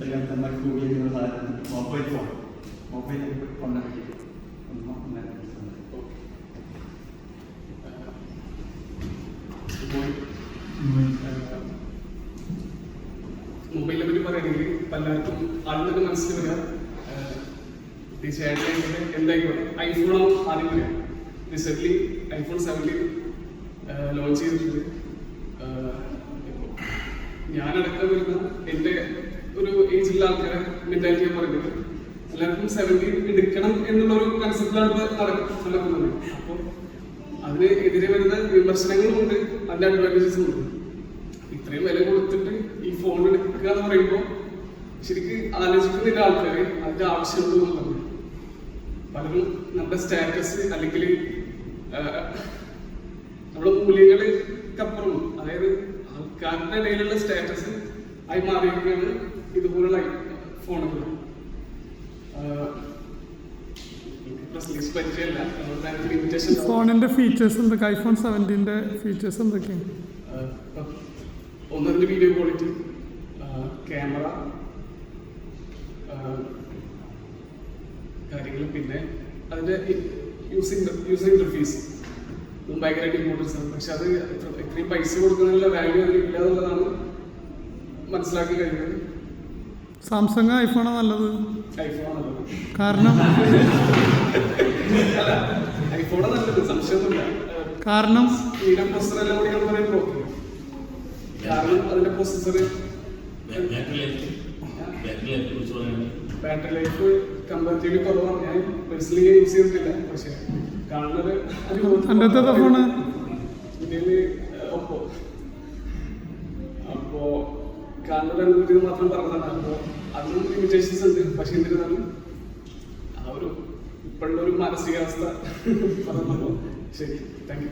ഇന്നത്തെ കാലത്ത് നമുക്ക് ഉപയോഗിക്കുന്ന സാധനം മൊബൈൽ കൊണ്ടാൻ വേണ്ടിയിട്ട് മൊബൈലിനെ പറ്റി പറയുകയാണെങ്കിൽ പലർക്കും ആദ്യം മനസ്സിൽ വരിക തീർച്ചയായിട്ടും എന്തായിക്കോട്ടെ ഐഫോണാണ് ആദ്യം വരിക. റീസെൻ്റ്ലി iPhone 17 ലോഞ്ച് ചെയ്തിട്ടുണ്ട്. ഞാനടക്കം വരുന്ന എൻ്റെ ഒരു ഏജിലുള്ള ആൾക്കാരെ മെൻറ്റാലിറ്റി ഞാൻ പറയുന്നത് എല്ലാവർക്കും 17 എടുക്കണം എന്നുള്ളൊരു കൺസെപ്റ്റിലാണ് നടക്കുന്നത്. അപ്പോൾ അതിന് എതിരെ വരുന്ന വിമർശനങ്ങളുമുണ്ട്, അതിൻ്റെ അഡ്വാൻറ്റേജസും ഉണ്ട്. ഇത്രയും വില കൊടുത്തിട്ട് ഈ ഫോൺ എടുക്കുക എന്ന് പറയുമ്പോൾ ശരിക്കും ആലോചിക്കുന്നില്ല ആൾക്കാർ അതിൻ്റെ ആവശ്യമുണ്ടോ എന്നുള്ളത്. പലരും നമ്മുടെ സ്റ്റാറ്റസ് അല്ലെങ്കിൽ നമ്മുടെ മൂല്യങ്ങൾക്കപ്പുറം, അതായത് ആൾക്കാരുടെ ഇടയിലുള്ള സ്റ്റാറ്റസ് ആയി മാറിയിരിക്കുകയാണ് ഇതുപോലുള്ള ഫോണുകൾ. ഫോണിന്റെ ഫീച്ചേഴ്സ് എന്തൊക്കെ? iPhone 17 ഫീച്ചേഴ്സ് എന്തൊക്കെയാണ്? ഒന്നതിന്റെ വീഡിയോ ക്വാളിറ്റി, ക്യാമറ കാര്യങ്ങൾ, പിന്നെ അതിന്റെ യൂസർ ഇന്റർഫേസ് ഭയങ്കരമായിട്ട് ഇമ്പോർട്ടൻസ് ആണ്. പക്ഷെ അത് ഇത്രയും പൈസ കൊടുക്കുന്നതിനുള്ള വാല്യൂ അതിൽ ഇല്ല എന്നുള്ളതാണ് മനസ്സിലാക്കി കഴിഞ്ഞത്. സാംസങ് ഐഫോണാണ് നല്ലത്. ഐഫോണാണ് നല്ലത്. കാരണം ഐഫോണാണ് നല്ലത്, സംശയമൊന്നുമില്ല. കാരണം ഇതിന്റെ പ്രൊസസർ എല്ലാം കൂടി നമ്മൾ പറയുമ്പോൾ കാരണം അതിന്റെ പ്രൊസസർ ബാറ്ററി ലൈഫ് കമ്പാരിറ്റീവ്ലി കുറവാണ്. ഞാൻ പേഴ്സണലി യൂസ് ചെയ്തിട്ടില്ല. പക്ഷെ കാണുന്നത് ഫോണ് ഇതില് ഒപ്പോ അപ്പോ കാണുന്നത് മാത്രം പറഞ്ഞതാണ്. അപ്പോൾ അതിനും ലിമിറ്റേഷൻസ് ഉണ്ട്. പക്ഷെ എന്നിരുന്നാലും ആ ഒരു ഇപ്പോഴുള്ള ഒരു മാനസികാവസ്ഥ പറഞ്ഞപ്പോൾ ശരി, താങ്ക് യു.